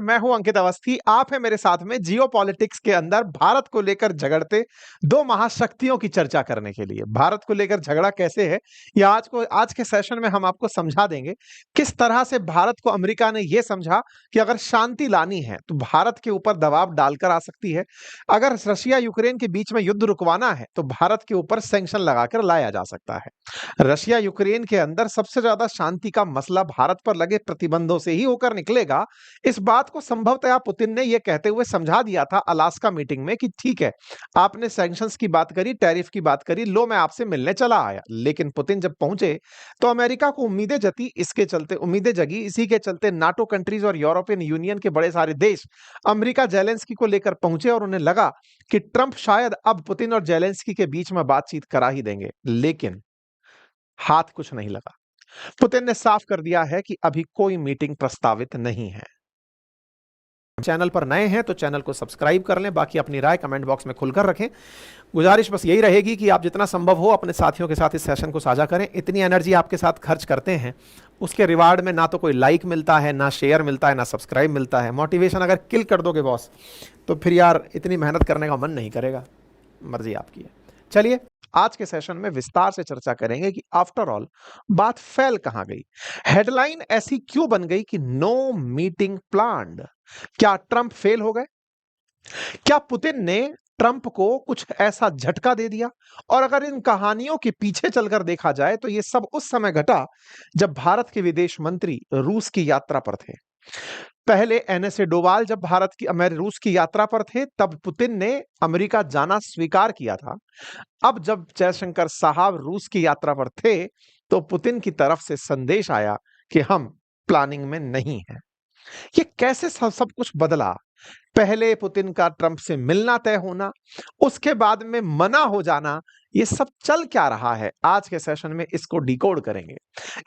मैं हूं अंकित अवस्थी। आप है मेरे साथ में जियोपॉलिटिक्स के अंदर भारत को लेकर झगड़ते दो महाशक्तियों की चर्चा करने के लिए। भारत को लेकर झगड़ा कैसे है, या आज के सेशन में हम आपको समझा देंगे किस तरह से भारत को अमेरिका ने यह समझा कि अगर शांति लानी है तो भारत के ऊपर दबाव डालकर आ सकती है। अगर रशिया यूक्रेन के बीच में युद्ध रुकवाना है तो भारत के ऊपर सैंक्शन लगाकर लाया जा सकता है। रशिया यूक्रेन के अंदर सबसे ज्यादा शांति का मसला भारत पर लगे प्रतिबंधों से ही होकर निकलेगा। इस बात को संभवतः पुतिन ने यह कहते हुए समझा दिया था अलास्का मीटिंग में कि ठीक है, आपने सैंक्शंस की बात करी, टैरिफ की बात करी, लो मैं आपसे मिलने चला आया। लेकिन पुतिन जब पहुंचे तो अमेरिका को उम्मीदें जगी। इसी के चलते नाटो कंट्रीज और यूरोपियन यूनियन के बड़े सारे देश अमेरिका जेलेंस्की को लेकर पहुंचे और उन्हें लगा कि ट्रंप शायद अब पुतिन और जेलेंस्की के बीच में बातचीत करा ही देंगे। लेकिन हाथ कुछ नहीं लगा। पुतिन ने साफ कर दिया है कि अभी कोई मीटिंग प्रस्तावित नहीं है। चैनल पर नए हैं तो चैनल को सब्सक्राइब कर लें, बाकी अपनी राय कमेंट बॉक्स में खुलकर रखें। गुजारिश बस यही रहेगी कि आप जितना संभव हो अपने साथियों के साथ इस सेशन को साझा करें। इतनी एनर्जी आपके साथ खर्च करते हैं, उसके रिवार्ड में ना तो कोई लाइक मिलता है, ना शेयर मिलता है, ना सब्सक्राइब मिलता है। मोटिवेशन अगर किल कर दोगे बॉस तो फिर यार इतनी मेहनत करने का मन नहीं करेगा। मर्जी आपकी है। चलिए आज के सेशन में विस्तार से चर्चा करेंगे कि आफ्टर ऑल बात फैल कहां गई। हेडलाइन ऐसी क्यों बन गई कि नो मीटिंग प्लान्ड। क्या ट्रंप फेल हो गए? क्या पुतिन ने ट्रंप को कुछ ऐसा झटका दे दिया? और अगर इन कहानियों के पीछे चलकर देखा जाए तो यह सब उस समय घटा जब भारत के विदेश मंत्री रूस की यात्रा पर थे। पहले एनएसए डोवाल जब रूस की यात्रा पर थे तब पुतिन ने अमेरिका जाना स्वीकार किया था। अब जब जयशंकर साहब रूस की यात्रा पर थे तो पुतिन की तरफ से संदेश आया कि हम प्लानिंग में नहीं हैं। ये कैसे सब कुछ बदला? पहले पुतिन का ट्रंप से मिलना तय होना, उसके बाद में मना हो जाना, ये सब चल क्या रहा है? आज के सेशन में इसको डिकोड करेंगे,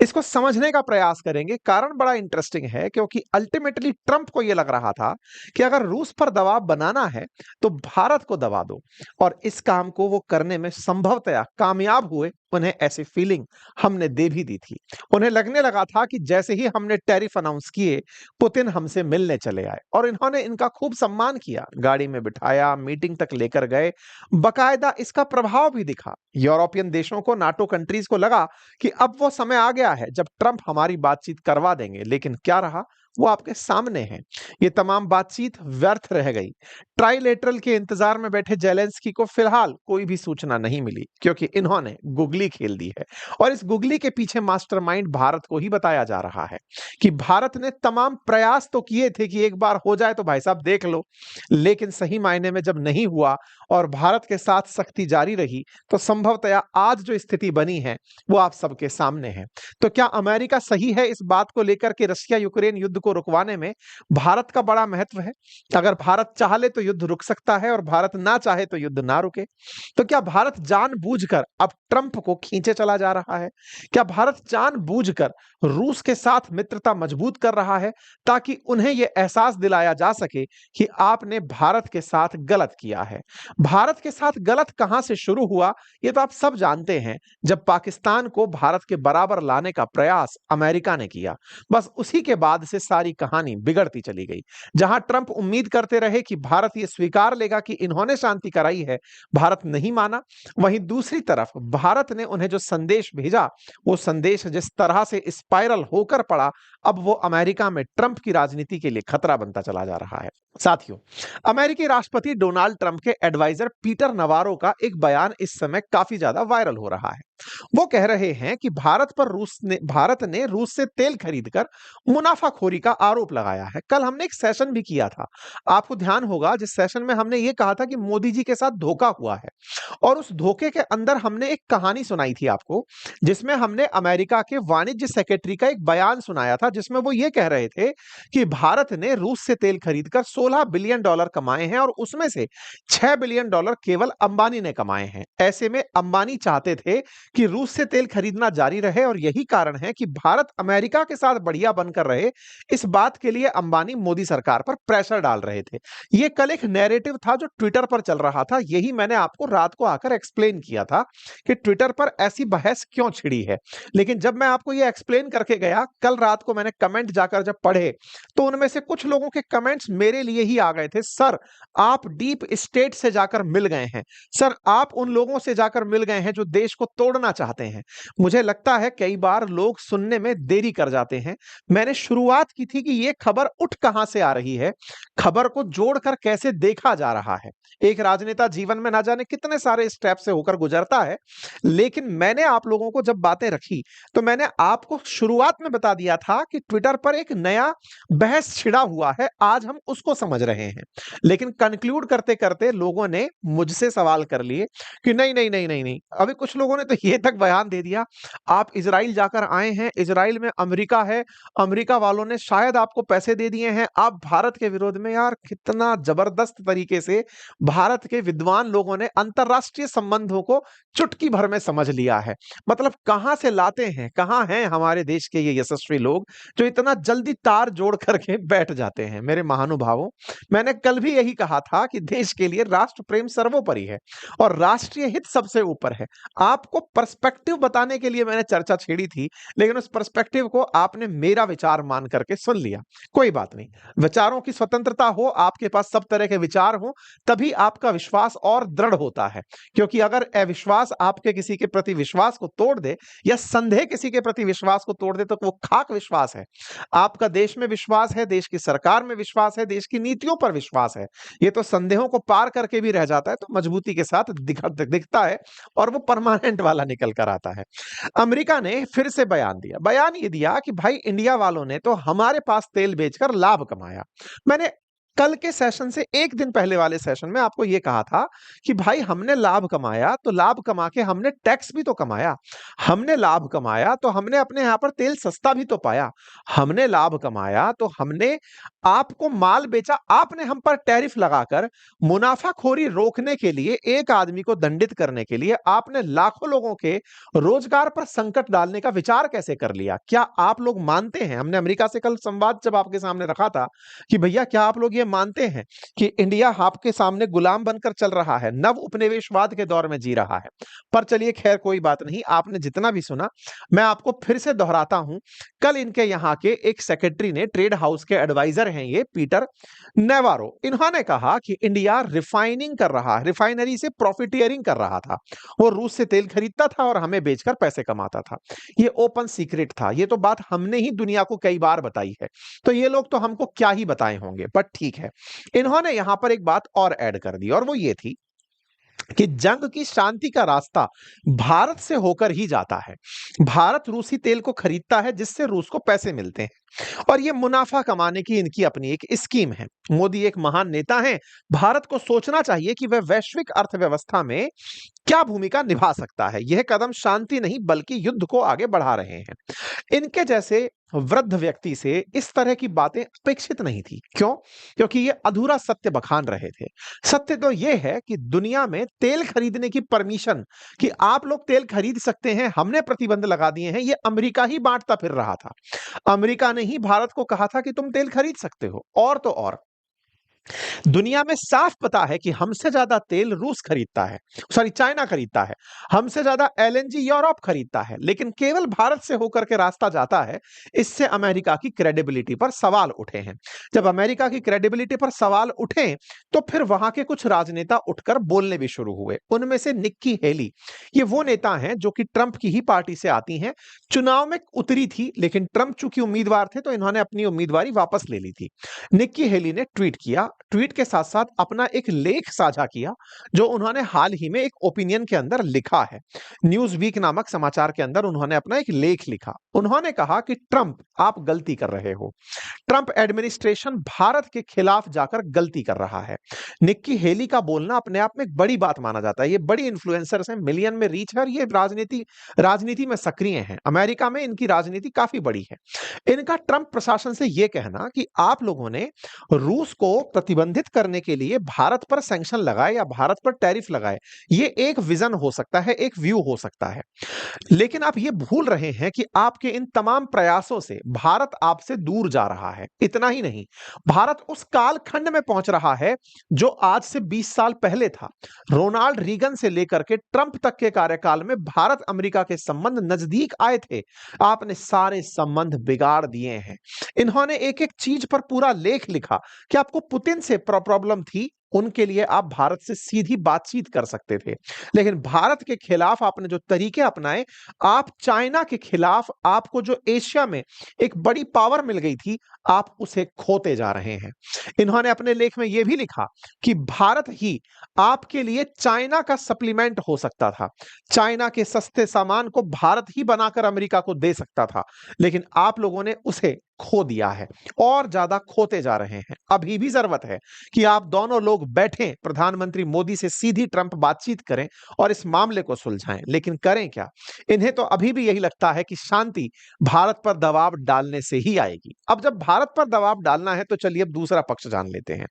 इसको समझने का प्रयास करेंगे। कारण बड़ा इंटरेस्टिंग है क्योंकि अल्टीमेटली ट्रंप को यह लग रहा था कि अगर रूस पर दबाव बनाना है तो भारत को दबा दो, और इस काम को वो करने में संभवतः कामयाब हुए। उन्हें ऐसी फीलिंग हमने दे भी दी थी। उन्हें लगने लगा था कि जैसे ही हमने टैरिफ अनाउंस किए पुतिन हमसे मिलने चले आए, और इन्होंने इनका खूब सम्मान किया, गाड़ी में बिठाया, मीटिंग तक लेकर गए। बकायदा इसका प्रभाव भी दिखा। यूरोपियन देशों को, नाटो कंट्रीज को लगा कि अब वो समय आ गया है जब ट्रंप हमारी बातचीत करवा देंगे। लेकिन क्या रहा? वो आपके सामने है। ये तमाम बातचीत व्यर्थ रह गई। ट्राइलेटरल के इंतजार में बैठे जेलेंस्की को फिलहाल कोई भी सूचना नहीं मिली क्योंकि इन्होंने गुगली खेल दी है, और इस गुगली के पीछे मास्टरमाइंड भारत को ही बताया जा रहा है कि भारत ने तमाम प्रयास तो किए थे कि एक बार हो जाए तो भाई साहब देख लो, लेकिन सही मायने में जब नहीं हुआ और भारत के साथ सख्ती जारी रही तो संभवतः आज जो स्थिति बनी है वो आप सबके सामने है। तो क्या अमेरिका सही है इस बात को लेकर के रशिया यूक्रेन युद्ध को रुकवाने में भारत का बड़ा महत्व है? अगर भारत चाह ले तो युद्ध रुक सकता है और भारत ना चाहे तो युद्ध ना रुके। तो क्या भारत जानबूझकर अब ट्रंप को खींचे चला जा रहा है? क्या भारत जानबूझकर रूस के साथ मित्रता मजबूत कर रहा है ताकि उन्हें यह एहसास दिलाया जा सके कि आपने भारत के साथ गलत किया है? भारत के साथ गलत कहां से शुरू हुआ यह तो आप सब जानते हैं, जब पाकिस्तान को भारत के बराबर लाने का प्रयास अमेरिका ने किया। बस उसी के बाद से सारी कहानी बिगड़ती चली गई। जहां ट्रंप उम्मीद करते रहे कि भारत यह स्वीकार लेगा कि इन्होंने शांति कराई है, भारत नहीं माना। वहीं दूसरी तरफ भारत ने उन्हें जो संदेश भेजा, वो संदेश जिस तरह से स्पाइरल होकर पड़ा, अब वो अमेरिका में ट्रंप की राजनीति के लिए खतरा बनता चला जा रहा है। साथियों, अमेरिकी राष्ट्रपति डोनाल्ड ट्रंप के एडवाइजर पीटर नवारो का एक बयान इस समय काफी ज्यादा वायरल हो रहा है। वो कह रहे हैं कि भारत ने रूस से तेल खरीदकर मुनाफाखोरी का आरोप लगाया है। कल हमने एक सेशन भी किया था, आपको ध्यान होगा, जिस सेशन में हमने ये कहा था कि मोदी जी के साथ धोखा हुआ है, और उस धोखे के अंदर हमने एक कहानी सुनाई थी आपको, जिसमें हमने अमेरिका के वाणिज्य सेक्रेटरी का एक बयान सुनाया था, जिसमें वो ये कह रहे थे कि भारत ने रूस से तेल खरीदकर $16 बिलियन कमाए हैं, और उसमें से $6 बिलियन केवल अंबानी ने कमाए हैं। ऐसे में अंबानी चाहते थे कि रूस से तेल खरीदना जारी रहे और यही कारण है कि भारत अमेरिका के साथ बढ़िया बनकर रहे। इस बात के लिए अंबानी मोदी सरकार पर प्रेशर डाल रहे थे। ये कल एक नैरेटिव था जो ट्विटर पर चल रहा था। यही मैंने आपको रात को आकर एक्सप्लेन किया था कि ट्विटर पर ऐसी बहस क्यों छिड़ी है। लेकिन जब मैं आपको ये एक्सप्लेन करके गया, कल रात को मैंने कमेंट जाकर जब पढ़े, तो उनमें से कुछ लोगों के कमेंट्स मेरे लिए ही आ गए थे। सर, आप डीप स्टेट से जाकर मिल गए हैं। सर, आप उन लोगों से जाकर मिल गए हैं जो देश को तोड़ना चाहते हैं। मुझे लगता है कई बार लोग सुनने में देरी कर जाते हैं। मैंने शुरुआत की थी कि ये खबर उठ कहां से आ रही है, खबर को जोड़कर कैसे देखा जा रहा है। एक राजनेता जीवन में ना जाने कितने सारे स्टेप से होकर गुजरता है, लेकिन मैंने आप लोगों को जब बातें रखी तो मैंने आपको शुरुआत में बता दिया था कि ट्विटर पर एक नया बहस छिड़ा हुआ है, आज हम उसको समझ रहे हैं। लेकिन कंक्लूड करते करते लोगों ने मुझसे सवाल कर लिए कि नहीं नहीं नहीं नहीं नहीं, अभी कुछ लोगों ने तो ये तक बयान दे दिया, आप इजराइल जाकर आए हैं, इजराइल में अमेरिका है, अमेरिका वालों ने शायद आपको पैसे दे दिए हैं, आप भारत के विरोध में। यार, कितना जबरदस्त तरीके से भारत के विद्वान लोगों ने अंतरराष्ट्रीय संबंधों को चुटकी भर में समझ लिया है। मतलब कहां से लाते हैं, कहां हैं हमारे देश के ये यशस्वी लोग जो इतना जल्दी तार जोड़ करके बैठ जाते हैं। मेरे महानुभावों, मैंने कल भी यही कहा था कि देश के लिए राष्ट्र प्रेम सर्वोपरि है और राष्ट्रीय हित सबसे ऊपर है। आपको पर्सपेक्टिव बताने के लिए मैंने चर्चा छेड़ी थी, लेकिन उस पर्सपेक्टिव को आपने मेरा विचार मान करके सुन लिया। कोई बात नहीं, विचारों की स्वतंत्रता हो, आपके पास सब तरह के विचार हो, तभी आपका विश्वास और दृढ़ होता है। क्योंकि अगर अविश्वास आपके किसी के प्रति विश्वास को तोड़ दे या संदेह किसी के प्रति विश्वास को तोड़ दे तो वो खाक विश्वास है। आपका देश में विश्वास है, देश की सरकार में विश्वास है, देश की नीतियों पर विश्वास है, ये तो संदेहों को पार करके भी रह जाता है, तो मजबूती के साथ दिखता है और वो परमानेंट वाला निकल कर आता है। अमेरिका ने फिर से बयान दिया, बयान ये दिया कि भाई इंडिया वालों ने तो हमारे पास तेल बेचकर लाभ कमाया। मैंने कल के सेशन से एक दिन पहले वाले सेशन में आपको यह कहा था कि भाई हमने लाभ कमाया तो लाभ कमा के हमने टैक्स भी तो कमाया, हमने लाभ कमाया तो हमने अपने यहां पर तेल सस्ता भी तो पाया, हमने लाभ कमाया तो हमने आपको माल बेचा, आपने हम पर टैरिफ लगाकर मुनाफाखोरी रोकने के लिए, एक आदमी को दंडित करने के लिए आपने लाखों लोगों के रोजगार पर संकट डालने का विचार कैसे कर लिया? क्या आप लोग मानते हैं, हमने अमेरिका से कल संवाद जब आपके सामने रखा था कि भैया क्या आप लोग ये मानते हैं कि इंडिया आपके सामने गुलाम बनकर चल रहा है, नव उपनिवेशवाद के दौर में जी रहा है? पर चलिए खैर कोई बात नहीं, आपने जितना भी सुना मैं आपको फिर से दोहराता हूं। कल इनके यहां के एक सेक्रेटरी ने, ट्रेड हाउस के एडवाइजर हैं ये पीटर नेवारो, इन्होंने कहा कि इंडिया रिफाइनिंग कर रहा है, रिफाइनरी से प्रॉफिटियरिंग कर रहा था, वो रूस से तेल खरीदता था और हमें बेचकर पैसे कमाता था। ये ओपन सीक्रेट था, ये तो बात हमने ही दुनिया को कई बार बताई है, तो ये लोग तो हमको क्या ही बताए होंगे, बट ठीक है। इन्होंने यहां पर एक बात और ऐड कर दी और वो ये थी कि जंग की शांति का रास्ता भारत से होकर ही जाता है। भारत रूसी तेल को खरीदता है जिससे रूस को पैसे मिलते हैं और ये मुनाफा कमाने की इनकी अपनी एक स्कीम है। मोदी एक महान नेता हैं, भारत को सोचना चाहिए कि वह वैश्विक अर्थव्यवस्था में क्या भूमिका निभा सकता है। यह कदम शांति नहीं बल्कि युद्ध को आगे बढ़ा रहे हैं। इनके जैसे वृद्ध व्यक्ति से इस तरह की बातें अपेक्षित नहीं थी। क्यों? क्योंकि ये अधूरा सत्य बखान रहे थे। सत्य तो ये है कि दुनिया में तेल खरीदने की परमिशन, कि आप लोग तेल खरीद सकते हैं, हमने प्रतिबंध लगा दिए हैं, ये अमेरिका ही बांटता फिर रहा था। अमेरिका ने ही भारत को कहा था कि तुम तेल खरीद सकते हो। और तो और दुनिया में साफ पता है कि हमसे ज्यादा तेल रूस खरीदता है, सॉरी चाइना खरीदता है, हमसे ज्यादा एलएनजी यूरोप खरीदता है, लेकिन केवल भारत से होकर के रास्ता जाता है। इससे अमेरिका की क्रेडिबिलिटी पर सवाल उठे हैं। जब अमेरिका की क्रेडिबिलिटी पर सवाल उठे तो फिर वहां के कुछ राजनेता उठकर बोलने भी शुरू हुए। उनमें से निक्की हेली, ये वो नेता हैं जो कि ट्रंप की ही पार्टी से आती हैं, चुनाव में उतरी थी, लेकिन ट्रंप चूंकि उम्मीदवार थे तो इन्होंने अपनी उम्मीदवारी वापस ले ली थी। निक्की हेली ने ट्वीट किया, ट्वीट के साथ साथ अपना एक लेख साझा किया जो उन्होंने हाल ही में एक ओपिनियन के अंदर लिखा है। न्यूज वीक नामक समाचार के अंदर उन्होंने अपना एक लेख लिखा। उन्होंने कहा कि ट्रंप, आप गलती कर रहे हो, ट्रंप एडमिनिस्ट्रेशन भारत के खिलाफ जाकर गलती कर रहा है। निक्की हेली का बोलना अपने आप में एक बड़ी बात माना जाता है। ये बड़ी इन्फ्लुएंसर्स हैं, मिलियन में रीच है और ये राजनीति में सक्रिय हैं। अमेरिका में इनकी राजनीति काफी बड़ी है। इनका ट्रंप प्रशासन से यह कहना कि आप लोगों ने रूस को प्रतिबंधित प्रतिबंधित करने के लिए भारत पर सैंक्शन लगाए या भारत पर टैरिफ लगाए, ये एक विजन हो सकता है, एक व्यू हो सकता है। लेकिन आप ये भूल रहे हैं कि आपके इन तमाम प्रयासों से भारत आपसे दूर जा रहा है। इतना ही नहीं, भारत उस कालखंड में पहुंच रहा है जो आज से 20 साल पहले था। रोनाल्ड रीगन से लेकर के ट्रंप तक के कार्यकाल में भारत अमेरिका के संबंध नजदीक आए थे। आपने सारे संबंध बिगाड़ दिए हैं। इन्होंने एक एक चीज पर पूरा लेख लिखा कि आपको पुतिन से प्रॉब्लम थी, उनके लिए आप भारत से सीधी बातचीत कर सकते थे। लेकिन भारत के खिलाफ आपने जो तरीके अपनाए, आप चाइना के खिलाफ, आपको जो एशिया में एक बड़ी पावर मिल गई थी, आप उसे खोते जा रहे हैं। इन्होंने अपने लेख में यह भी लिखा कि भारत ही आपके लिए चाइना का सप्लीमेंट हो सकता था। चाइना के सस्ते सामान को भारत ही बनाकर अमेरिका को दे सकता था, लेकिन आप लोगों ने उसे खो दिया है और ज्यादा खोते जा रहे हैं। अभी भी जरूरत है कि आप दोनों लोग बैठें, प्रधानमंत्री मोदी से सीधी ट्रंप बातचीत करें और इस मामले को सुलझाएं। लेकिन करें क्या? इन्हें तो अभी भी यही लगता है कि शांति भारत पर दबाव डालने से ही आएगी। अब जब भारत पर दबाव डालना है तो चलिए अब दूसरा पक्ष जान लेते हैं।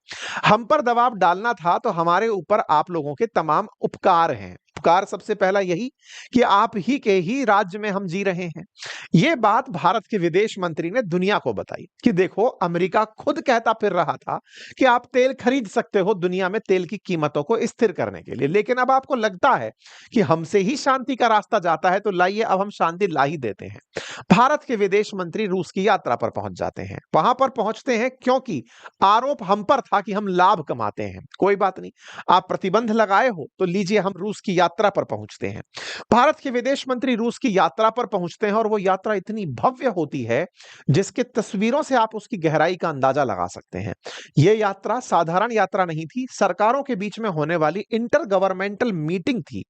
हम पर दबाव डालना था तो हमारे ऊपर आप लोगों के तमाम उपकार हैं। उपकार सबसे पहला यही कि आप ही के ही राज्य में हम जी रहे हैं। यह बात भारत के विदेश मंत्री ने दुनिया को बताई कि देखो, अमेरिका खुद कहता फिर रहा था कि आप तेल खरीद सकते हो दुनिया में तेल की कीमतों को स्थिर करने के लिए, लेकिन अब आपको लगता है कि हमसे ही शांति का रास्ता जाता है, तो लाइए अब हम शांति ला ही देते हैं। भारत के विदेश मंत्री रूस की यात्रा पर पहुंच जाते हैं। वहां पर पहुंचते हैं क्योंकि आरोप हम पर था कि हम लाभ कमाते हैं। कोई बात नहीं, आप प्रतिबंध लगाए हो तो लीजिए, हम रूस की यात्रा पर पहुंचते हैं। भारत के विदेश मंत्री रूस की यात्रा पर पहुंचते हैं और वो यात्रा इतनी भव्य होती है जिसके तस्वीरों से आप उसकी गहराई का अंदाजा लगा सकते हैं। यह यात्रा साधारण यात्रा नहीं थी, सरकारों के बीच में होने वाली इंटर गवर्नमेंटल मीटिंग थी।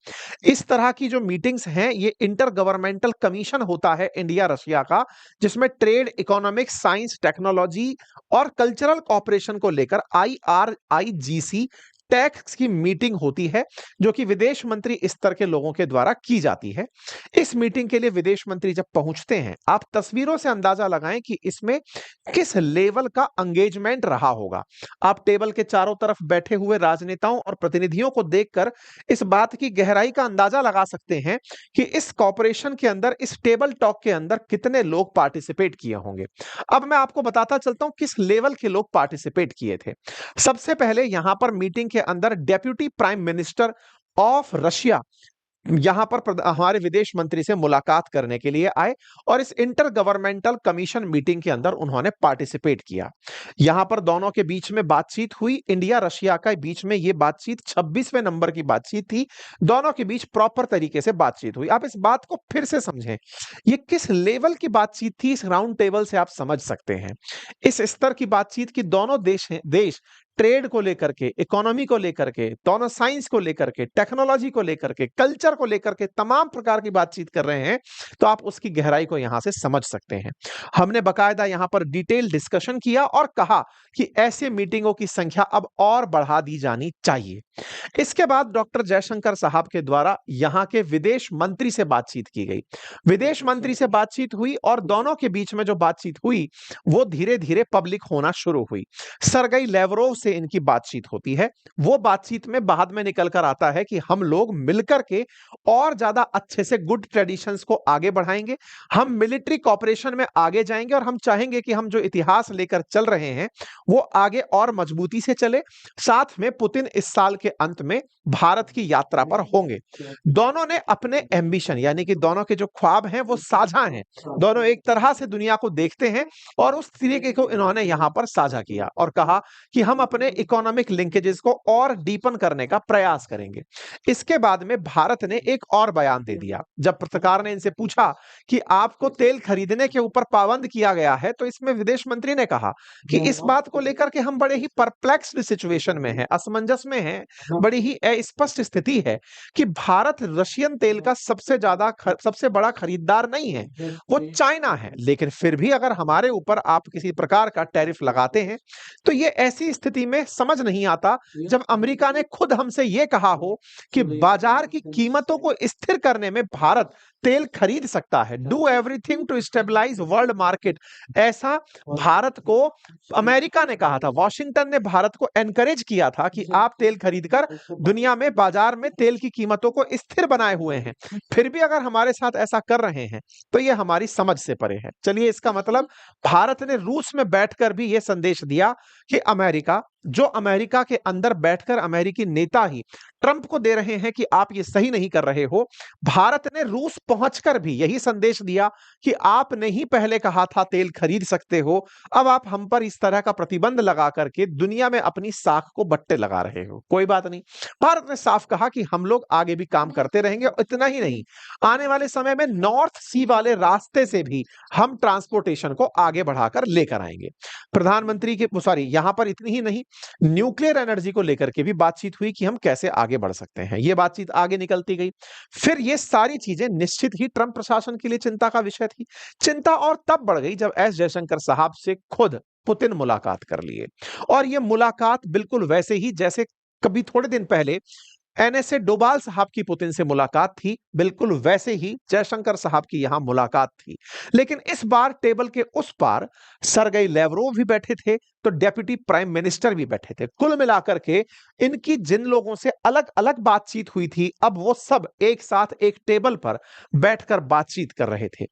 इस तरह की जो मीटिंग्स हैं, ये इंटर गवर्नमेंटल कमीशन होता है इंडिया रशिया का, जिसमें ट्रेड, इकोनॉमिक्स, साइंस, टेक्नोलॉजी और कल्चरल कॉपरेशन को लेकर IRIGC टैक्स की मीटिंग होती है, जो कि विदेश मंत्री स्तर के लोगों के द्वारा की जाती है। इस मीटिंग के लिए विदेश मंत्री जब पहुंचते हैं, आप तस्वीरों से अंदाजा लगाएं कि इसमें किस लेवल का एंगेजमेंट रहा होगा। आप टेबल के चारों तरफ बैठे हुए राजनेताओं और प्रतिनिधियों को देखकर इस बात की गहराई का अंदाजा लगा सकते हैं कि इस कॉपरेशन के अंदर, इस टेबल टॉक के अंदर कितने लोग पार्टिसिपेट किए होंगे। अब मैं आपको बताता चलता हूं किस लेवल के लोग पार्टिसिपेट किए थे। सबसे पहले यहां पर मीटिंग के अंदर deputy prime minister of Russia यहां पर हमारे विदेश मंत्री से मुलाकात करने के लिए आए और इस इंटर गवर्नमेंटल कमीशन मीटिंग के अंदर उन्होंने पार्टिसिपेट किया। यहां पर दोनों के बीच में बातचीत हुई। इंडिया रशिया के बीच में यह बातचीत 26वें नंबर की बातचीत थी। दोनों के बीच प्रॉपर तरीके से बातचीत हुई। आप इस बात को फिर से समझें, यह किस लेवल की बातचीत थी, इस राउंड टेबल से आप समझ सकते हैं इस स्तर की बातचीत की। दोनों देश ट्रेड को लेकर के, इकोनॉमी को लेकर के, दोनों साइंस को लेकर के, टेक्नोलॉजी को लेकर के, कल्चर को लेकर के तमाम प्रकार की बातचीत कर रहे हैं, तो आप उसकी गहराई को यहां से समझ सकते हैं। हमने बकायदा यहां पर डिटेल डिस्कशन किया और कहा कि ऐसे मीटिंगों की संख्या अब और बढ़ा दी जानी चाहिए। इसके बाद डॉक्टर जयशंकर साहब के द्वारा यहां के विदेश मंत्री से बातचीत की गई। विदेश मंत्री से बातचीत हुई और दोनों के बीच में जो बातचीत हुई वो धीरे धीरे पब्लिक होना शुरू हुई। सरगई लेवरोव से इनकी बातचीत होती है। वो बातचीत में बाद में निकल कर आता है कि हम लोग मिलकर के और ज्यादा अच्छे से गुड ट्रेडिशंस को आगे बढ़ाएंगे, हम मिलिट्री कॉपरेशन में आगे जाएंगे और हम चाहेंगे कि हम जो इतिहास लेकर चल रहे हैं वो आगे और मजबूती से चले। साथ में पुतिन इस साल के अंत में भारत की यात्रा पर होंगे। दोनों ने अपने एम्बिशन, यानी कि दोनों के जो ख्वाब हैं वो साझा हैं। दोनों एक तरह से दुनिया को देखते हैं और उस तरीके को इन्होंने यहां पर साझा किया और कहा कि हम अपने इकोनॉमिक लिंकेजेस को और डीपन करने का प्रयास करेंगे। इसके बाद में भारत ने एक और बयान दे दिया। जब पत्रकार ने इनसे पूछा कि आपको तेल खरीदने के ऊपर पाबंद किया गया है, तो इसमें विदेश मंत्री ने कहा कि इस बात को लेकर के हम बड़े ही परप्लेक्स्ड सिचुएशन में हैं, असमंजस में हैं, बड़ी ही अस्पष्ट स्थिति है कि भारत रशियन तेल का सबसे बड़ा खरीदार नहीं है, वो चाइना है। लेकिन फिर भी अगर हमारे ऊपर आप किसी प्रकार का टैरिफ लगाते हैं तो ये ऐसी स्थिति स्थिति में समझ नहीं आता जब अमेरिका ने खुद हमसे यह कहा हो कि बाजार की कीमतों को स्थिर करने में भारत तेल खरीद सकता है, do everything to stabilise world market. ऐसा भारत को अमेरिका ने कहा था, वॉशिंगटन ने भारत को एनकरेज किया था कि आप तेल खरीदकर दुनिया में बाजार में तेल की कीमतों को स्थिर बनाए हुए हैं। फिर भी अगर हमारे साथ ऐसा कर रहे हैं तो यह हमारी समझ से परे है। चलिए, इसका मतलब भारत ने रूस में बैठकर भी यह संदेश दिया कि अमेरिका के अंदर बैठकर अमेरिकी नेता ही ट्रंप को दे रहे हैं कि आप ये सही नहीं कर रहे हो। भारत ने रूस पहुंचकर भी यही संदेश दिया कि आपने ही पहले कहा था तेल खरीद सकते हो, अब आप हम पर इस तरह का प्रतिबंध लगा करके दुनिया में अपनी साख को बट्टे लगा रहे हो। कोई बात नहीं, भारत ने साफ कहा कि हम लोग आगे भी काम करते रहेंगे। इतना ही नहीं, आने वाले समय में नॉर्थ सी वाले रास्ते से भी हम ट्रांसपोर्टेशन को आगे बढ़ाकर लेकर आएंगे। प्रधानमंत्री के यहां पर इतनी ही नहीं, न्यूक्लियर एनर्जी को लेकर के भी बातचीत हुई कि हम कैसे आगे बढ़ सकते हैं। यह बातचीत आगे निकलती गई। फिर ये सारी चीजें निश्चित ही ट्रंप प्रशासन के लिए चिंता का विषय थी। चिंता और तब बढ़ गई जब एस जयशंकर साहब से खुद पुतिन मुलाकात कर लिए, और यह मुलाकात बिल्कुल वैसे ही जैसे कभी थोड़े दिन पहले एनएसए डोभाल साहब की पुतिन से मुलाकात थी, बिल्कुल वैसे ही जयशंकर साहब की यहां मुलाकात थी। लेकिन इस बार टेबल के उस पार सरगेई लेवरोव भी बैठे थे, तो डेप्यूटी प्राइम मिनिस्टर भी बैठे थे। कुल मिलाकर के इनकी जिन लोगों से अलग अलग बातचीत हुई थी, अब वो सब एक साथ एक टेबल पर बैठकर बातचीत कर रहे थे।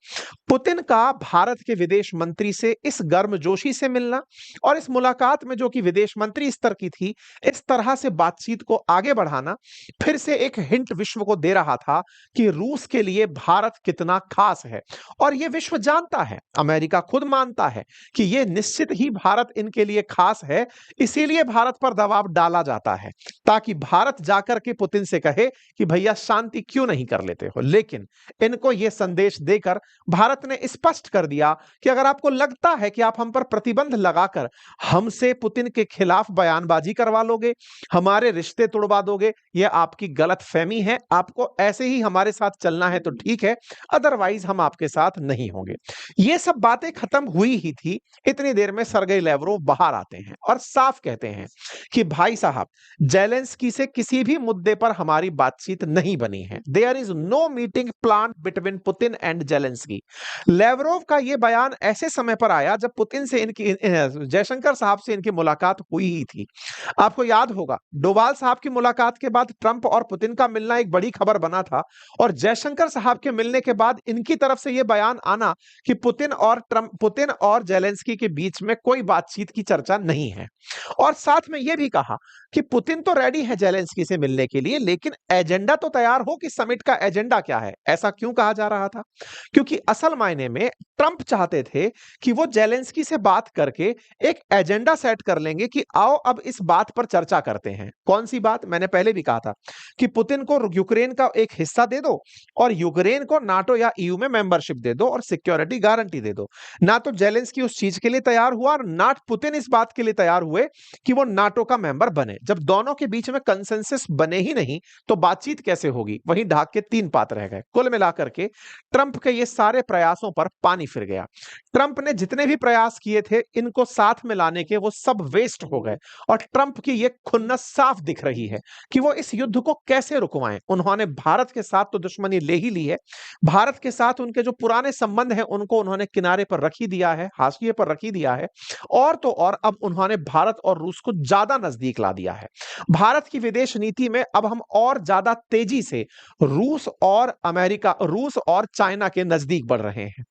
पुतिन का भारत के विदेश मंत्री से इस गर्मजोशी से मिलना और इस मुलाकात में, जो कि विदेश मंत्री स्तर की थी, इस तरह से बातचीत को आगे बढ़ाना फिर से एक हिंट विश्व को दे रहा था कि रूस के लिए भारत कितना खास है। और यह विश्व जानता है, अमेरिका खुद मानता है कि यह निश्चित ही भारत इनके लिए खास है। इसीलिए भारत पर दबाव डाला जाता है ताकि भारत जाकर के पुतिन से कहे कि भैया शांति क्यों नहीं कर लेते हो। लेकिन इनको यह संदेश देकर भारत ने स्पष्ट कर दिया कि अगर आपको लगता है कि आप हम पर प्रतिबंध लगाकर हमसे पुतिन के खिलाफ बयानबाजी करवा लोगे, हमारे रिश्ते तोड़वा दोगे, यह आपकी गलतफहमी है। आपको ऐसे ही हमारे साथ चलना है तो ठीक है, अदरवाइज हम आपके साथ नहीं होंगे। ये सब बातें खत्म हुई ही थी, इतनी देर में सरगेई लेवरोव बाहर आते हैं और साफ कहते हैं कि भाई साहब, जेलेंस्की से किसी भी मुद्दे पर हमारी बातचीत नहीं बनी है। There is no meeting plan between Putin and Zelensky. Lavrov का यह बयान ऐसे समय पर आया जब पुतिन से इनकी जयशंकर साहब से इनकी मुलाकात हुई ही थी। आपको याद होगा, डोभाल साहब की मुलाकात के बाद ट्रंप और पुतिन का मिलना एक बड़ी खबर बना था, और जयशंकर साहब के मिलने के बाद इनकी तरफ से यह बयान आना कि पुतिन और जेलेंस्की के बीच में कोई बातचीत की चर्चा नहीं है। और साथ में यह भी कहा कि पुतिन तो रेडी है जेलेंस्की से मिलने के लिए, लेकिन एजेंडा तो तैयार हो कि समिट का एजेंडा क्या है। ऐसा क्यों कहा जा रहा था? क्योंकि असल मायने में ट्रंप चाहते थे कि वो जेलेंस्की से बात करके एक एजेंडा सेट कर लेंगे कि आओ अब इस बात पर चर्चा करते हैं। कौन सी बात? मैंने पहले भी कहा था कि पुतिन को यूक्रेन का एक हिस्सा दे दो और यूक्रेन को नाटो या ईयू में मेंबरशिप दे दो और सिक्योरिटी गारंटी दे दो। ना तो जेलेंस्की उस चीज के लिए तैयार हुआ और ना पुतिन इस बात के लिए तैयार हुए कि वो नाटो का मेंबर बने। जब दोनों के बीच में कंसेंसस बने ही नहीं तो बातचीत कैसे होगी? वहीं ढाक के तीन पात रह गए। कुल मिलाकर के ट्रंप के ये सारे प्रयासों पर पानी फिर गया। ट्रंप ने जितने भी प्रयास किए थे इनको साथ में लाने के, वो सब वेस्ट हो गए। और ट्रंप की ये खुन्नस साफ दिख रही है कि वो इस युद्ध को कैसे रुकवाएं। उन्होंने भारत के साथ तो दुश्मनी ले ही ली है, भारत के साथ उनके जो पुराने संबंध हैं उनको उन्होंने किनारे पर रख ही दिया है, हाशिए पर रख ही दिया है। और तो और अब उन्होंने भारत और रूस को ज्यादा नजदीक ला दिया है। भारत की विदेश नीति में अब हम और ज्यादा तेजी से रूस और चाइना के नजदीक बढ़ रहे हैं।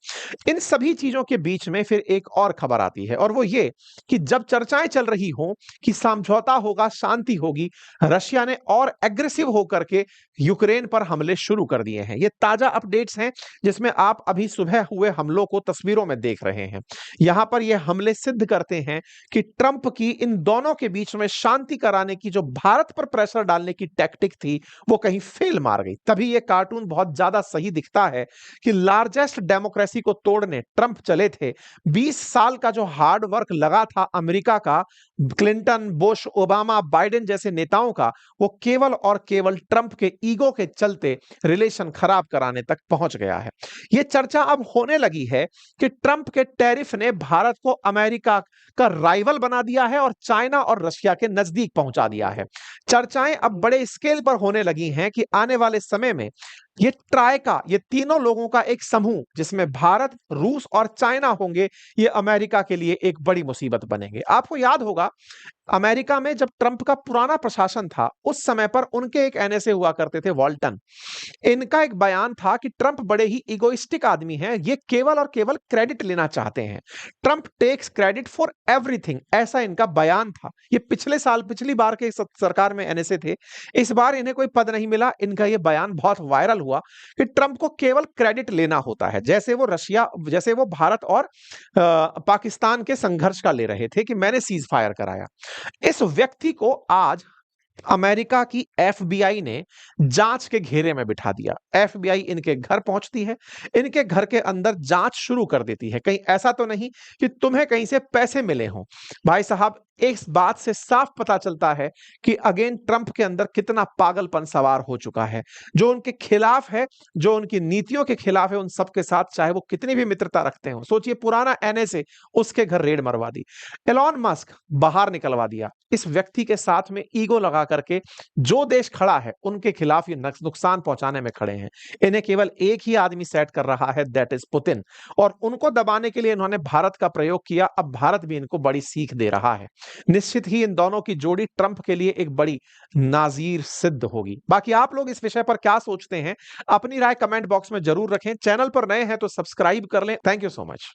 इन सभी चीजों के बीच में फिर एक और खबर आती है, और वो ये कि जब चर्चाएं चल रही हों कि समझौता होगा, शांति होगी, रशिया ने और एग्रेसिव होकर के यूक्रेन पर हमले शुरू कर दिए हैं। ये ताजा अपडेट्स हैं जिसमें आप अभी सुबह हुए हमलों को तस्वीरों में देख रहे हैं। यहां पर ये हमले सिद्ध करते हैं कि ट्रंप की इन दोनों के बीच में शांति कराने की जो भारत पर प्रेशर डालने की टैक्टिक थी वो कहीं फेल मार गई। तभी ये कार्टून बहुत ज्यादा सही दिखता है कि लार्जेस्ट डेमोक्रेसी को तोड़ने ट्रंप चले थे। 20 साल का जो हार्ड वर्क लगा था अमेरिका का, क्लिंटन, बुश, ओबामा, बाइडेन जैसे नेताओं का, वो केवल और केवल ट्रंप के ईगो के चलते रिलेशन खराब कराने तक पहुंच गया है। यह चर्चा अब होने लगी है कि ट्रंप के टैरिफ ने भारत को अमेरिका का राइवल बना दिया है और चाइना और रशिया के नजदीक पहुंचा दिया है। चर्चाएं अब बड़े स्केल पर होने लगी हैं कि आने वाले समय में ये ट्राइका, ये तीनों लोगों का एक समूह जिसमें भारत, रूस और चाइना होंगे, ये अमेरिका के लिए एक बड़ी मुसीबत बनेंगे। आपको याद होगा अमेरिका में जब ट्रंप का पुराना प्रशासन था, उस समय पर उनके एक एनएसए हुआ करते थे, वॉल्टन। इनका एक बयान था कि ट्रंप बड़े ही इगोइस्टिक आदमी हैं, ये केवल और केवल क्रेडिट लेना चाहते हैं। Trump tax credit for everything, ऐसा इनका बयान था। ये पिछले साल, पिछली बार के सरकार में एनएसए थे, इस बार इन्हें कोई पद नहीं मिला। इनका ये बयान बहुत वायरल हुआ कि ट्रंप को केवल क्रेडिट लेना होता है, जैसे वो रशिया, जैसे वो भारत और पाकिस्तान के संघर्ष का ले रहे थे कि मैंने सीज फायर कराया। इस व्यक्ति को आज अमेरिका की एफबीआई ने जांच के घेरे में बिठा दिया। एफबीआई इनके घर पहुंचती है, इनके घर के अंदर जांच शुरू कर देती है। कहीं ऐसा तो नहीं कि तुम्हें कहीं से पैसे मिले हों। भाई साहब, इस बात से साफ पता चलता है कि अगेन ट्रंप के अंदर कितना पागलपन सवार हो चुका है। जो उनके खिलाफ है, जो उनकी नीतियों के खिलाफ है, उन सबके साथ चाहे वो कितनी भी मित्रता रखते हो। सोचिए, पुराना एनएसए, उसके घर रेड मरवा दी, एलॉन मस्क बाहर निकलवा दिया। इस व्यक्ति के साथ में ईगो लगा करके जो देश खड़ा है, उनके खिलाफ ये नुकसान पहुंचाने में खड़े हैं। इन्हें केवल एक ही आदमी सेट कर रहा है, दैट इज पुतिन। और उनको दबाने के लिए इन्होंने भारत का प्रयोग किया। अब भारत भी इनको बड़ी सीख दे रहा है। निश्चित ही इन दोनों की जोड़ी ट्रंप के लिए एक बड़ी नाजीर सिद्ध होगी। बाकी आप लोग इस विषय पर क्या सोचते हैं, अपनी राय कमेंट बॉक्स में जरूर रखें। चैनल पर नए हैं तो सब्सक्राइब कर लें। Thank you so much.